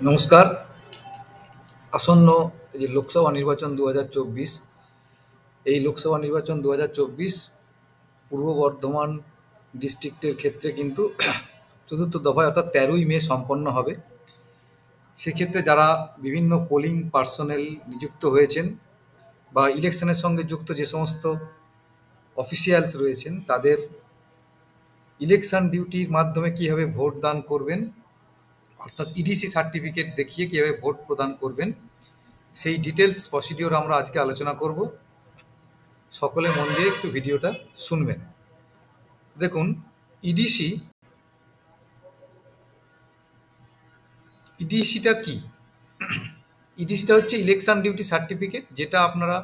নমস্কার। আসন্ন এই যে লোকসভা নির্বাচন ২০২৪, এই লোকসভা নির্বাচন ২০২৪ পূর্ব বর্ধমান ডিস্ট্রিক্টের ক্ষেত্রে কিন্তু চতুর্থ দফায় অর্থাৎ ১৩ই মে সম্পন্ন হবে। সেক্ষেত্রে যারা বিভিন্ন পোলিং পার্সোনেল নিযুক্ত হয়েছেন বা ইলেকশনের সঙ্গে যুক্ত যে সমস্ত অফিসিয়ালস রয়েছেন, তাদের ইলেকশন ডিউটির মাধ্যমে কীভাবে ভোট দান করবেন, অর্থাৎ ইডিসি সার্টিফিকেট দেখিয়ে কীভাবে ভোট প্রদান করবেন, সেই ডিটেলস প্রসিডিওর আমরা আজকে আলোচনা করব। সকলে মন দিয়ে একটু ভিডিওটা শুনবেন। দেখুন, ইডিসি ইডিসিটা কি? ইডিসিটা হচ্ছে ইলেকশন ডিউটি সার্টিফিকেট, যেটা আপনারা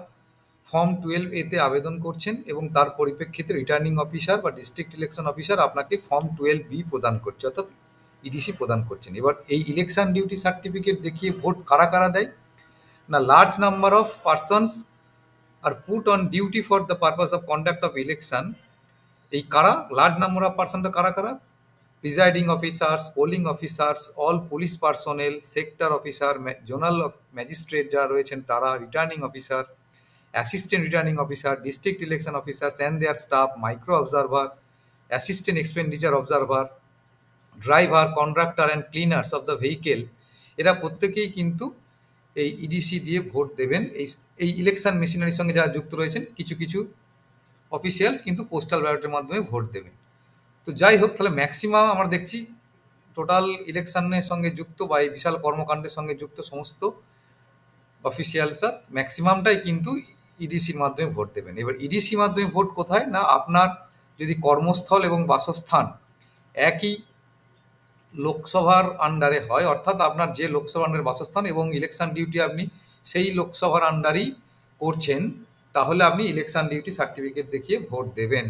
ফর্ম 12A-তে আবেদন করছেন এবং তার পরিপ্রেক্ষিতে রিটার্নিং অফিসার বা ডিস্ট্রিক্ট ইলেকশন অফিসার আপনাকে ফর্ম 12B প্রদান করছে, অর্থাৎ ইডিসি প্রদান করছেন। এবার এই ইলেকশন ডিউটি সার্টিফিকেট দেখিয়ে ভোট কারা কারা দেয় না, large number of persons are put on duty for the purpose of conduct of election. এই কারা লার্জ নাম্বার অফ পার্সনটা কারা কারা? Presiding officers, polling officers, all police personnel, sector officer, zonal magistrate যারা রয়েছেন তারা, returning officer, assistant returning officer, district election officers and their staff, micro observer, assistant expenditure observer, driver, conductor and cleaners of the vehicle. এরা প্রত্যেকেই কিন্তু এই EDC দিয়ে vote দেবেন। এই ইলেকশন মেশিনারির সঙ্গে যারা যুক্ত রয়েছেন, কিছু কিছু অফিসিয়ালস কিন্তু পোস্টাল ব্যালটের মাধ্যমে ভোট দেবেন। তো যাই হোক, তাহলে ম্যাক্সিমাম আমরা দেখছি টোটাল ইলেকশনের সঙ্গে যুক্ত বা এই বিশাল কর্মকাণ্ডের সঙ্গে যুক্ত সমস্ত অফিসিয়ালসরা ম্যাক্সিমামটাই কিন্তু ইডিসির মাধ্যমে ভোট দেবেন। এবার ইডিসির মাধ্যমে ভোট কোথায় না, আপনার যদি কর্মস্থল এবং বাসস্থান একই লোকসভার আন্ডারে হয়, অর্থাৎ আপনার যে লোকসভার আন্ডারে বাসস্থান এবং ইলেকশন ডিউটি আপনি সেই লোকসভার আন্ডারই করছেন, তাহলে আপনি ইলেকশন ডিউটি সার্টিফিকেট দেখিয়ে ভোট দেবেন।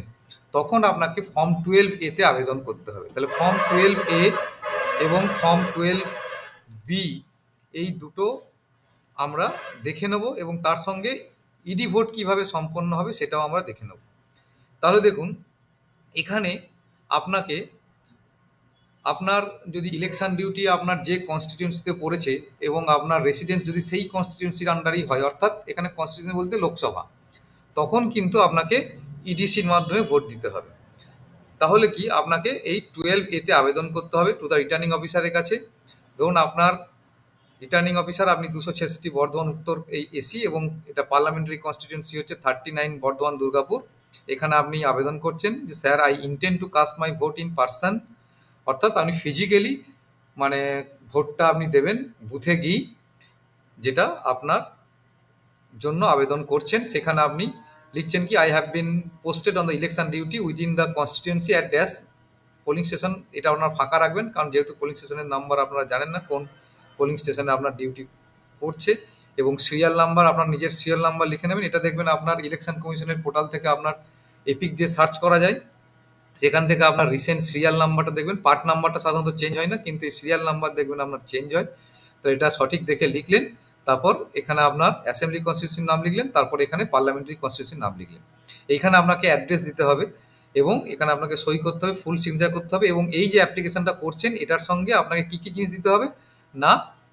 তখন আপনাকে ফর্ম 12A-তে আবেদন করতে হবে। তাহলে ফর্ম 12A এবং ফর্ম 12B এই দুটো আমরা দেখে নেব এবং তার সঙ্গে ইডি ভোট কিভাবে সম্পন্ন হবে সেটাও আমরা দেখে নেব। তাহলে দেখুন, এখানে আপনাকে আপনার যদি ইলেকশন ডিউটি আপনার যে কনস্টিটিউয়েন্সিতে পড়েছে এবং আপনার রেসিডেন্স যদি সেই কনস্টিটিউয়েন্সির আন্ডারই হয়, অর্থাৎ এখানে কনস্টিটিউয়েন্সি বলতে লোকসভা, তখন কিন্তু আপনাকে ইডিসির মাধ্যমে ভোট দিতে হবে। তাহলে কি আপনাকে এই 12A-তে আবেদন করতে হবে টু দ্য রিটার্নিং অফিসারের কাছে। ধরুন আপনার রিটার্নিং অফিসার, আপনি 266 বর্ধমান উত্তর এই এসি এবং এটা পার্লামেন্টারি কনস্টিটিউয়েন্সি হচ্ছে 39 বর্ধমান দুর্গাপুর। এখানে আপনি আবেদন করছেন যে sir, I intend to caste my vote in person, অর্থাৎ আপনি ফিজিক্যালি মানে ভোটটা আপনি দেবেন বুথে গিয়ে, যেটা আপনার জন্য আবেদন করছেন। সেখানে আপনি লিখছেন কি, I have been posted on the election duty within the constituency at dash polling station. এটা আপনার ফাঁকা রাখবেন, কারণ যেহেতু পোলিং স্টেশনের নাম্বার আপনারা জানেন না কোন পোলিং স্টেশনে আপনার ডিউটি পড়ছে, এবং সিরিয়াল নাম্বার আপনার নিজের সিরিয়াল নাম্বার লিখে নেবেন। এটা দেখবেন আপনার ইলেকশন কমিশনের পোর্টাল থেকে আপনার এপিক দিয়ে সার্চ করা যায়, সেখান থেকে আপনার রিসেন্ট সিরিয়াল নাম্বারটা দেখবেন। পার্ট নাম্বারটা সাধারণত চেঞ্জ হয় না, কিন্তু এই সিরিয়াল নাম্বার দেখবেন আপনার চেঞ্জ হয়। তো এটা সঠিক দেখে লিখলেন, তারপর এখানে আপনার অ্যাসেম্বলি কনস্টিটিউশন নাম লিখলেন, তারপর এখানে পার্লামেন্টারি কনস্টিটিউশন নাম লিখলেন। এইখানে আপনাকে অ্যাড্রেস দিতে হবে এবং এখানে আপনাকে সই করতে হবে, ফুল সিগনেচার করতে হবে। এবং এই যে অ্যাপ্লিকেশনটা করছেন, এটার সঙ্গে আপনাকে কী কী জিনিস দিতে হবে না,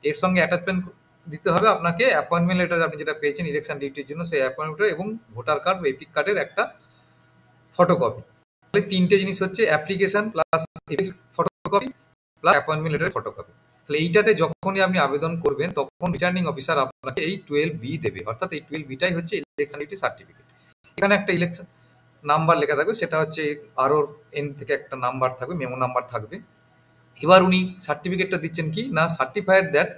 এর সঙ্গে অ্যাটাচমেন্ট দিতে হবে আপনাকে অ্যাপয়েন্টমেন্ট লেটার, আপনি যেটা পেয়েছেন ইলেকশন ডিউটির জন্য সেই অ্যাপয়েন্টমেন্ট লেটার, এবং ভোটার কার্ড বা এপিক কার্ডের একটা ফটোকপি। তাহলে তিনটে জিনিস হচ্ছে application plus photocopy plus appointment লেটারের ফটোকপি। তাহলে এইটাতে যখনই আপনি আবেদন করবেন, তখন রিটার্নিং অফিসার আপনাকে এই 12B দেবে, অর্থাৎ এই 12Bটাই হচ্ছে ইলেকশন ডিউটি সার্টিফিকেট। এখানে একটা ইলেকশন নাম্বার লেখা থাকবে, সেটা হচ্ছে আরও এন থেকে একটা নাম্বার থাকবে, মেমো নাম্বার থাকবে। এবার উনি সার্টিফিকেটটা দিচ্ছেন কি না, সার্টিফাইড দ্যাট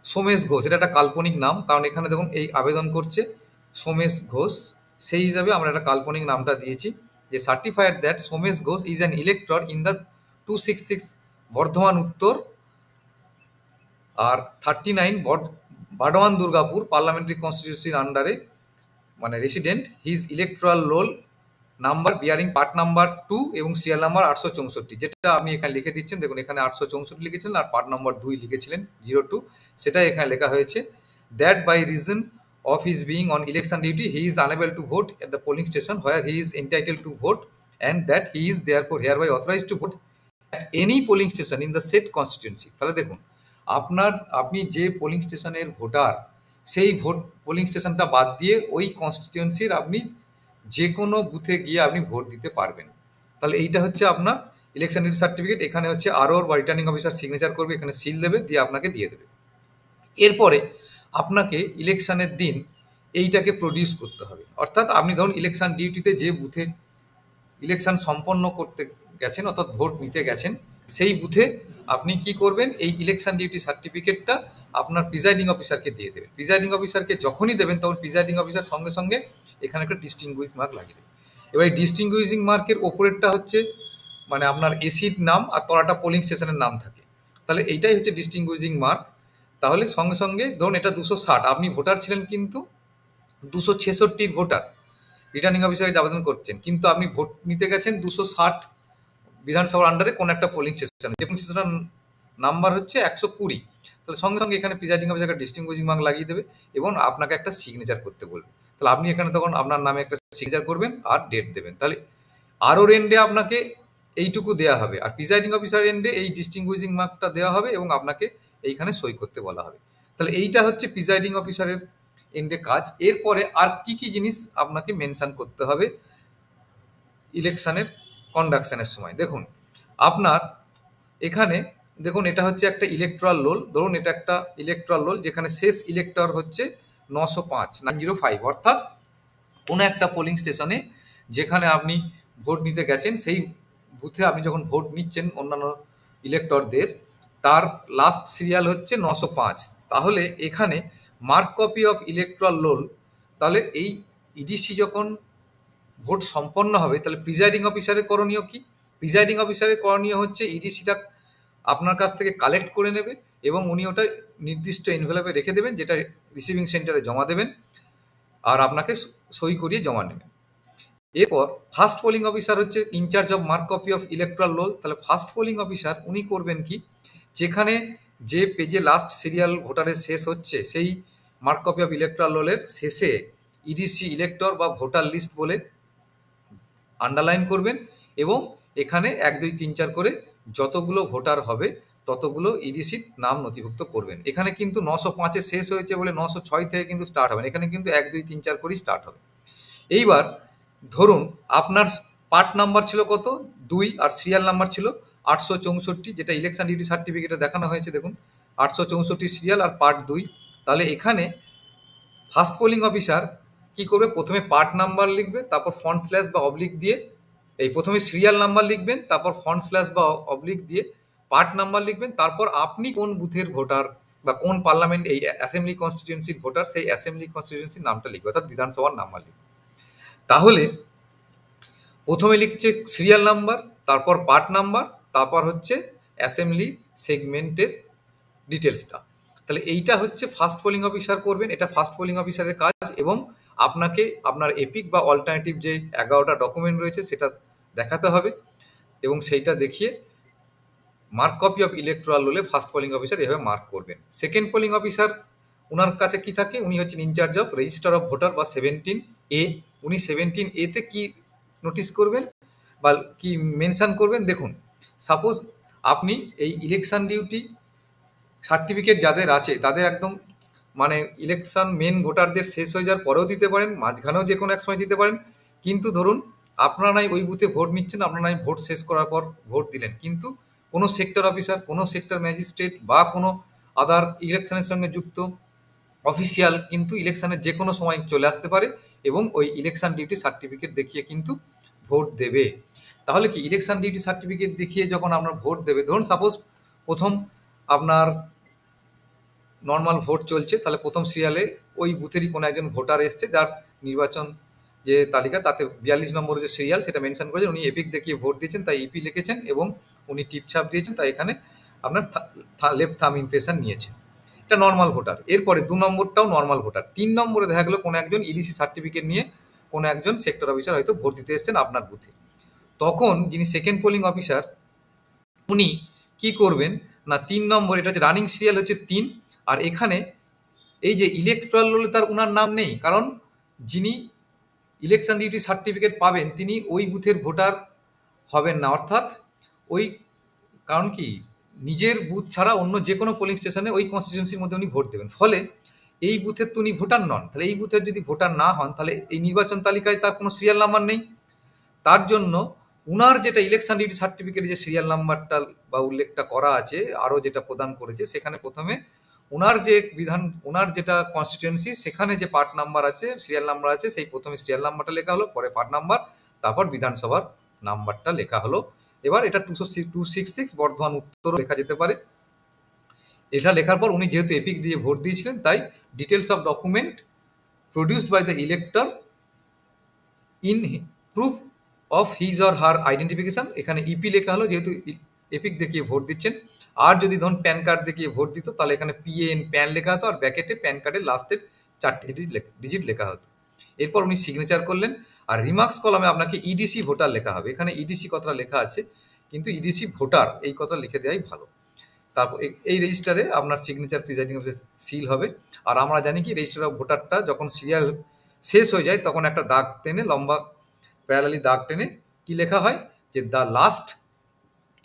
সোমেশ ঘোষ, এটা একটা কাল্পনিক নাম, কারণ এখানে দেখুন এই আবেদন করছে সোমেশ ঘোষ, সেই হিসাবে আমরা একটা কাল্পনিক নামটা দিয়েছি, যে certified that Somesh Ghosh is an elector in the 266 Bardhaman উত্তর আর 39 বর্ধমান দুর্গাপুর পার্লামেন্টারি কনস্টিটিউন্সির আন্ডারে, মানে resident, his electoral roll number bearing part number 2 এবং সিরিয়াল নাম্বার 864, যেটা আপনি এখানে লিখে দিচ্ছেন। দেখুন এখানে 864 লিখেছিলেন আর পার্ট নাম্বার 2 লিখেছিলেন 02, সেটাই এখানে লেখা হয়েছে। That by reason of his being on election duty he is unable to vote at the polling station where he is entitled to vote, and that he is therefore hereby authorized to vote at any polling station in the said constituency। তাহলে দেখুন, আপনার আপনি যে polling স্টেশনের voter, সেই polling স্টেশনটা বাদ দিয়ে ওই কনস্টিটিউয়েন্সির আপনি যে কোনো বুথে গিয়ে আপনি ভোট দিতে পারবেন। তাহলে এইটা হচ্ছে আপনার ইলেকশন ডিউটি সার্টিফিকেট। এখানে হচ্ছে আরও বা রিটার্নিং অফিসার সিগনেচার করবে, এখানে সিল দেবে, দিয়ে আপনাকে দিয়ে দেবে। এরপরে আপনাকে ইলেকশনের দিন এইটাকে প্রডিউস করতে হবে। অর্থাৎ আপনি ধরুন ইলেকশন ডিউটিতে যে বুথে ইলেকশন সম্পন্ন করতে গেছেন, অর্থাৎ ভোট নিতে গেছেন, সেই বুথে আপনি কি করবেন, এই ইলেকশন ডিউটি সার্টিফিকেটটা আপনার প্রিজাইডিং অফিসারকে দিয়ে দেবেন। প্রিজাইডিং অফিসারকে যখনই দেবেন তখন প্রিজাইডিং অফিসার সঙ্গে সঙ্গে এখানে একটা ডিস্টিংগুইশ মার্ক লাগিয়ে দেবেন। এবার এই ডিস্টিংগুইশিং মার্কের ওপরেরটা হচ্ছে মানে আপনার এসির নাম, আর তলাটা পোলিং স্টেশনের নাম থাকে। তাহলে এইটাই হচ্ছে ডিস্টিংগুইশিং মার্ক। তাহলে সঙ্গে সঙ্গে ধরুন এটা 260, আপনি ভোটার ছিলেন কিন্তু 266 ভোটার, রিটার্নিং অফিসারে আবেদন করছেন, কিন্তু আপনি ভোট নিতে গেছেন 260 বিধানসভার আন্ডারে কোনো একটা পোলিং স্টেশনে, যে পোলিং স্টেশনের নাম্বার হচ্ছে 120। তাহলে সঙ্গে সঙ্গে এখানে প্রিজাইডিং অফিসার একটা ডিস্টিংগুইশিং মার্ক লাগিয়ে দেবে এবং আপনাকে একটা সিগনেচার করতে বলবে। তাহলে আপনি এখানে তখন আপনার নামে একটা সিগনেচার করবেন আর ডেট দেবেন। তাহলে আরও এন্ডে আপনাকে এইটুকু দেওয়া হবে, আর প্রিজাইডিং অফিসার এন্ডে এই ডিস্টিংগুইশিং মার্কটা দেওয়া হবে এবং আপনাকে এইখানে সই করতে বলা হবে। তাহলে এইটা হচ্ছে প্রিজাইডিং অফিসারের এন্ডে কাজ। এরপরে আর কি কি জিনিস আপনাকে মেনশন করতে হবে ইলেকশনের কন্ডাকশনের সময়। দেখুন আপনার এখানে দেখুন এটা হচ্ছে একটা ইলেকট্রাল রোল। ধরুন এটা একটা ইলেকট্রাল রোল যেখানে শেষ ইলেক্টর হচ্ছে 905, 905, অর্থাৎ কোনো একটা পোলিং স্টেশনে যেখানে আপনি ভোট নিতে গেছেন সেই বুথে আপনি যখন ভোট নিচ্ছেন অন্যান্য ইলেক্টরদের, তার লাস্ট সিরিয়াল হচ্ছে 905। তাহলে এখানে mark copy of electoral roll, তাহলে এই ইডিসি যখন ভোট সম্পন্ন হবে তাহলে প্রিজাইডিং অফিসারের করণীয় কি? প্রিজাইডিং অফিসারের করণীয় হচ্ছে ইডিসিটা আপনার কাছ থেকে কালেক্ট করে নেবে এবং উনি ওটা নির্দিষ্ট এনভেলপে রেখে দেবেন, যেটা রিসিভিং সেন্টারে জমা দেবেন আর আপনাকে সই করিয়ে জমা নেবেন। এরপর ফার্স্ট পোলিং অফিসার হচ্ছে in charge of mark copy of electoral roll. তাহলে ফার্স্ট পোলিং অফিসার উনি করবেন কি, যেখানে যে পেজে লাস্ট সিরিয়াল ভোটারের শেষ হচ্ছে সেই মার্ক কপি অফ ইলেকট্রাল রোলের শেষে ইডিসি ইলেক্টর বা ভোটার লিস্ট বলে আন্ডারলাইন করবেন এবং এখানে 1, 2, 3, 4 করে যতগুলো ভোটার হবে ততগুলো ইডিসির নাম নথিভুক্ত করবেন। এখানে কিন্তু 905-এ শেষ হয়েছে বলে 906 থেকে কিন্তু স্টার্ট হবে না, এখানে কিন্তু 1, 2, 3, 4 করেই স্টার্ট হবে। এইবার ধরুন আপনার পার্ট নাম্বার ছিল কত, 2, আর সিরিয়াল নাম্বার ছিল 864, যেটা ইলেকশন ডিউটি সার্টিফিকেটে দেখানো হয়েছে। দেখুন 864 সিরিয়াল আর পার্ট 2। তাহলে এখানে ফার্স্ট পোলিং অফিসার কি করবে, প্রথমে পার্ট নাম্বার লিখবে, তারপর ফন্ট স্ল্যাশ বা অবলিক দিয়ে এই প্রথমে সিরিয়াল নাম্বার লিখবেন, তারপর ফন্ট স্ল্যাশ বা অবলিক দিয়ে পার্ট নাম্বার লিখবেন, তারপর আপনি কোন বুথের ভোটার বা কোন পার্লামেন্ট এই অ্যাসেম্বলি কনস্টিটিউয়েন্সির ভোটার সেই অ্যাসেম্বলি কনস্টিটিউয়েন্সির নামটা লিখবে, অর্থাৎ বিধানসভার নাম্বার লিখবে। তাহলে প্রথমে লিখছে সিরিয়াল নাম্বার, তারপর পার্ট নাম্বার, তারপর হচ্ছে অ্যাসেম্বলি সেগমেন্টের ডিটেলসটা। তাহলে এইটা হচ্ছে ফার্স্ট পোলিং অফিসার করবেন, এটা ফার্স্ট পোলিং অফিসারের কাজ। এবং আপনাকে আপনার এপিক বা অল্টারনেটিভ যে 11টা ডকুমেন্ট রয়েছে সেটা দেখাতে হবে এবং সেইটা দেখিয়ে মার্ক কপি অফ ইলেকট্রাল রোলে ফার্স্ট পোলিং অফিসার এভাবে মার্ক করবেন। সেকেন্ড পোলিং অফিসার ওনার কাছে কি থাকে, উনি হচ্ছেন in charge of register of voter বা 17A। উনি 17A-তে কি নোটিস করবেন বা কি মেনশন করবেন, দেখুন সাপোজ আপনি এই ইলেকশন ডিউটি সার্টিফিকেট যাদের আছে তাদের একদম মানে ইলেকশন মেন ভোটারদের শেষ হয়ে যাওয়ার পরেও দিতে পারেন, মাঝখানেও যে কোনো এক সময় দিতে পারেন। কিন্তু ধরুন আপনারা নাই ওই বুথে ভোট নিচ্ছেন, আপনারা নাই ভোট শেষ করার পর ভোট দিলেন, কিন্তু কোনো সেক্টর অফিসার, কোনো সেক্টর ম্যাজিস্ট্রেট বা কোনো আদার ইলেকশনের সঙ্গে যুক্ত অফিসিয়াল কিন্তু ইলেকশনের যে কোনো সময় চলে আসতে পারে এবং ওই ইলেকশন ডিউটি সার্টিফিকেট দেখিয়ে কিন্তু ভোট দেবে। তাহলে কি ইলেকশন ডিউটি সার্টিফিকেট দেখিয়ে যখন আপনার ভোট দেবে, ধরুন সাপোজ প্রথম আপনার নর্মাল ভোট চলছে, তাহলে প্রথম সিরিয়ালে ওই বুথেরই কোনো একজন ভোটার এসছে যার নির্বাচন যে তালিকা তাতে 42 নম্বর যে সিরিয়াল সেটা মেনশন করেছেন, উনি এপিক দেখিয়ে ভোট দিয়েছেন তাই ইপি লিখেছেন এবং উনি টিপছাপ দিয়েছেন তাই এখানে আপনার লেফট থাম ইমপ্রেশন নিয়েছে। এটা নর্মাল ভোটার। এরপরে 2 নম্বরটাও নর্মাল ভোটার। 3 নম্বরে দেখা গেলো কোনো একজন ইডিসি সার্টিফিকেট নিয়ে কোনো একজন সেক্টর অফিসার হয়তো ভোট দিতে এসছেন আপনার বুথে। তখন যিনি সেকেন্ড পোলিং অফিসার উনি কি করবেন না, 3 নম্বর, এটা হচ্ছে রানিং সিরিয়াল হচ্ছে 3, আর এখানে এই যে ইলেকট্রাল রোলে তার ওনার নাম নেই, কারণ যিনি ইলেকশন ডিউটি সার্টিফিকেট পাবেন তিনি ওই বুথের ভোটার হবেন না। অর্থাৎ ওই কারণ কি নিজের বুথ ছাড়া অন্য যে কোনো পোলিং স্টেশনে ওই কনস্টিটিউয়েন্সির মধ্যে উনি ভোট দেবেন। ফলে এই বুথের তো উনি ভোটার নন। তাহলে এই বুথের যদি ভোটার না হন, তাহলে এই নির্বাচন তালিকায় তার কোনো সিরিয়াল নাম্বার নেই। তার জন্য উনার যেটা ইলেকশন ডিউটি সার্টিফিকেটে যে সিরিয়াল নাম্বারটা বা উল্লেখটা করা আছে, আরও যেটা প্রদান করেছে, সেখানে প্রথমে ওনার যেটা কনস্টিটিউয়েন্সি সেখানে যে পার্ট নাম্বার আছে, সিরিয়াল নাম্বার আছে, সেই প্রথমে সিরিয়াল নাম্বারটা লেখা হলো, পরে পার্ট নাম্বার, তারপর বিধানসভার নাম্বারটা লেখা হলো। এবার এটা 266 বর্ধমান উত্তর লেখা যেতে পারে। এটা লেখার পর উনি যেহেতু এপিক দিয়ে ভোট দিয়েছিলেন, তাই details of document produced by the elector in proof of his or her identification, এখানে ইপি লেখা হলো, যেহেতু এপিক দেখিয়ে ভোট দিচ্ছেন। আর যদি ধরুন প্যান কার্ড দেখিয়ে ভোট দিত, তাহলে এখানে পিএন প্যান লেখা হতো, আর ব্যাকেটে প্যান কার্ডের লাস্টের 4টে ডিজিট লেখা হতো। এরপর উনি সিগনেচার করলেন। আর রিমার্কস কলামে আপনাকে ইডিসি ভোটার লেখা হবে। এখানে ইডিসি কথাটা লেখা আছে, কিন্তু ইডিসি ভোটার এই কথা লিখে দেওয়াই ভালো। তারপর এই রেজিস্টারে আপনার সিগনেচার প্রিজাইডিং অফিসার সিল হবে। আর আমরা জানি কি, রেজিস্টার অফ ভোটারটা যখন সিরিয়াল শেষ হয়ে যায়, তখন একটা দাগ টেনে, লম্বা প্যারালালি দাগ টেনে কি লেখা হয়, যে the last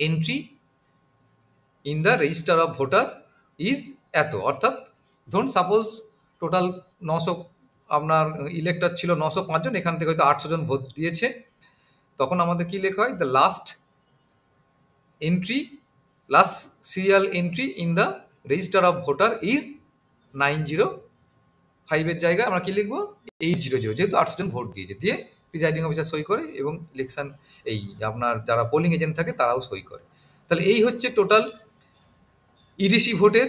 entry in the register of voter is এত। অর্থাৎ ধরুন সাপোজ টোটাল 900 আপনার ইলেক্টর ছিল 905 জন, এখান থেকে হয়তো 800 জন ভোট দিয়েছে, তখন আমাদের কি লেখা হয়, the last serial entry in the register of voter is 905 এর জায়গায় আমরা কি লিখবো, 800, যেহেতু 800 জন ভোট দিয়েছে। দিয়ে প্রিজাইডিং অফিসার সই করে, এবং ইলেকশন এই আপনার যারা পোলিং এজেন্ট থাকে তারাও সই করে। তাহলে এই হচ্ছে টোটাল ইডিসি ভোটের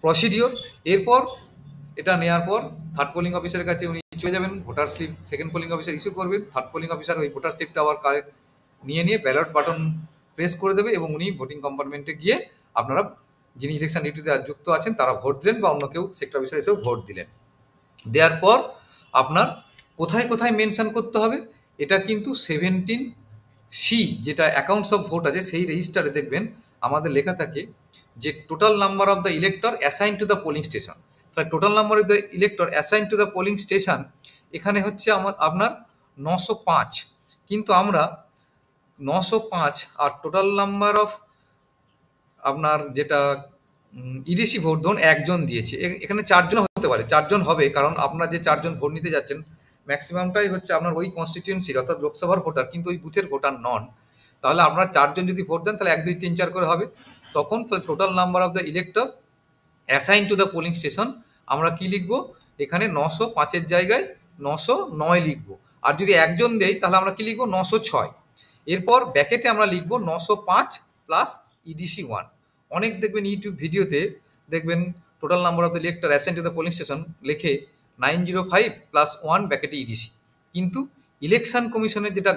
প্রসিডিওর। এরপর এটা নেওয়ার পর থার্ড পোলিং অফিসারের কাছে উনি চলে যাবেন, voter slip second polling officer issue করবেন। থার্ড পোলিং অফিসার ওই ভোটার স্লিপটা আবার নিয়ে ব্যালট বাটন প্রেস করে দেবে, এবং উনি ভোটিং কম্পার্টমেন্টে গিয়ে আপনারা যিনি ইলেকশন ডিউটিতে যুক্ত আছেন তারা ভোট দিলেন, বা অন্য কেউ সেক্টর অফিসার এসেও ভোট দিলেন। দেওয়ার পর আপনার কোথায় কোথায় মেনশন করতে হবে, এটা কিন্তু 17C যেটা অ্যাকাউন্টস অফ ভোট আছে, সেই রেজিস্টারে দেখবেন আমাদের লেখা থাকে যে total number of the elector assign to the polling station. তাহলে total number of the elector assign to the polling station এখানে হচ্ছে আপনার 905, কিন্তু আমরা 905 আর টোটাল নাম্বার অফ আপনার যেটা ইডিসি ভোট ধরুন একজন দিয়েছে, এখানে 4 জন হতে পারে, 4 জন হবে, কারণ আপনার যে 4 জন ভোট নিতে যাচ্ছেন ম্যাক্সিমামটাই হচ্ছে আপনার ওই কনস্টিটিউয়েন্সির অর্থাৎ লোকসভার ভোটার, কিন্তু ওই বুথের ভোটার নন। তাহলে আপনারা 4 জন যদি ভোট দেন, তাহলে 1 2 3 4 করে হবে। তখন total number of the elector assign to the polling station আমরা কি লিখবো, এখানে 905-এর জায়গায় 909 লিখবো। আর যদি একজন দেই, তাহলে আমরা কি লিখবো, 906। এরপর ব্যাকেটে আমরা লিখবো 905 প্লাস ইডিসি 1। অনেক দেখবেন ইউটিউব ভিডিওতে দেখবেন total number of the elector assign to the polling station লেখে 905 প্লাস 1 ব্যাকেটে ইডিসি, কিন্তু ইলেকশন কমিশনের যেটা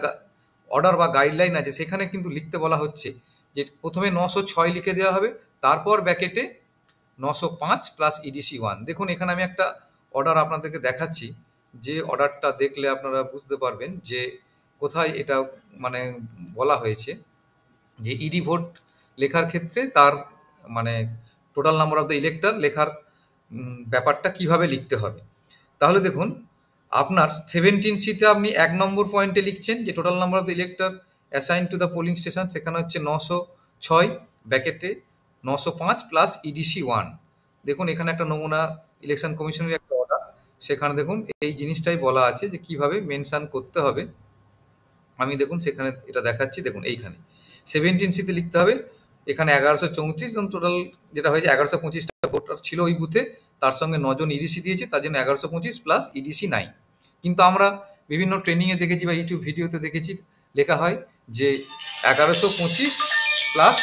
অর্ডার বা গাইডলাইন আছে, সেখানে কিন্তু লিখতে বলা হচ্ছে যে প্রথমে 906 লিখে দেওয়া হবে, তারপর ব্যাকেটে 905 প্লাস ইডিসি 1। দেখুন এখানে আমি একটা অর্ডার আপনাদেরকে দেখাচ্ছি, যে অর্ডারটা দেখলে আপনারা বুঝতে পারবেন যে কোথায় এটা মানে বলা হয়েছে, যে ইডি ভোট লেখার ক্ষেত্রে তার মানে total number of the elector লেখার ব্যাপারটা কিভাবে লিখতে হবে। তাহলে দেখুন আপনার 17C-তে আপনি 1 নম্বর পয়েন্টে লিখছেন যে total number of the elector assign to the polling station, সেখানে হচ্ছে 906 ব্যাকেটে 905 প্লাস ইডিসি 1। দেখুন এখানে একটা নমুনা ইলেকশন কমিশনের একটা অর্ডার, সেখানে দেখুন এই জিনিসটাই বলা আছে যে কিভাবে মেনশন করতে হবে। আমি দেখুন সেখানে এটা দেখাচ্ছি, দেখুন এইখানে 17C-তে লিখতে হবে, এখানে 1134 জন টোটাল যেটা হয়েছে 1125টা ভোটার ছিল ওই বুথে, তার সঙ্গে 9 জন ইডিসি দিয়েছে, তার জন্য 1125 প্লাস ইডিসি 9। কিন্তু আমরা বিভিন্ন ট্রেনিংয়ে দেখেছি বা ইউটিউব ভিডিওতে দেখেছি লেখা হয় যে 1125 প্লাস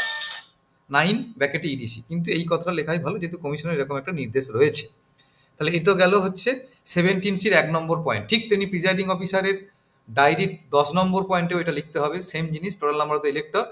9 ব্যাকেটে ইডিসি, কিন্তু এই কথাটা লেখাই ভালো, যেহেতু কমিশনের এরকম একটা নির্দেশ রয়েছে। তাহলে এটা গেল হচ্ছে 17C-র 1 নম্বর পয়েন্ট। ঠিক তেমনি প্রিজাইডিং অফিসারের ডায়েরির 10 নম্বর পয়েন্টেও এটা লিখতে হবে, সেম জিনিস, total number of the elector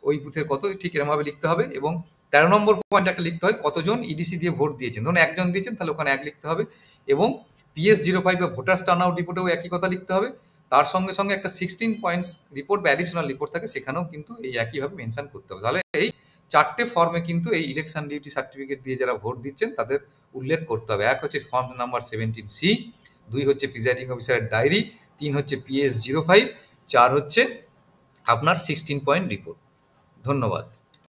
ওই বুথের কত, ঠিক এরমভাবে লিখতে হবে। এবং 13 নম্বর পয়েন্ট একটা লিখতে হয়, কতজন ইডিসি দিয়ে ভোট দিয়েছেন। ধরুন একজন দিয়েছেন, তাহলে ওখানে 1 লিখতে হবে। এবং PS05 বা ভোটার্স টার্ন আউট রিপোর্টেও একই কথা লিখতে হবে। তার সঙ্গে সঙ্গে একটা 16 পয়েন্টস রিপোর্ট বা অ্যাডিশনাল রিপোর্ট থাকে, সেখানেও কিন্তু এই একইভাবে মেনশন করতে হবে। তাহলে এই 4টে ফর্মে কিন্তু এই ইলেকশন ডিউটি সার্টিফিকেট দিয়ে যারা ভোট দিচ্ছেন তাদের উল্লেখ করতে হবে। 1 হচ্ছে ফর্ম নাম্বার 17C, 2 হচ্ছে প্রিজাইডিং অফিসারের ডায়েরি, 3 হচ্ছে PS05, 4 হচ্ছে আপনার 16 পয়েন্ট রিপোর্ট। ধন্যবাদ।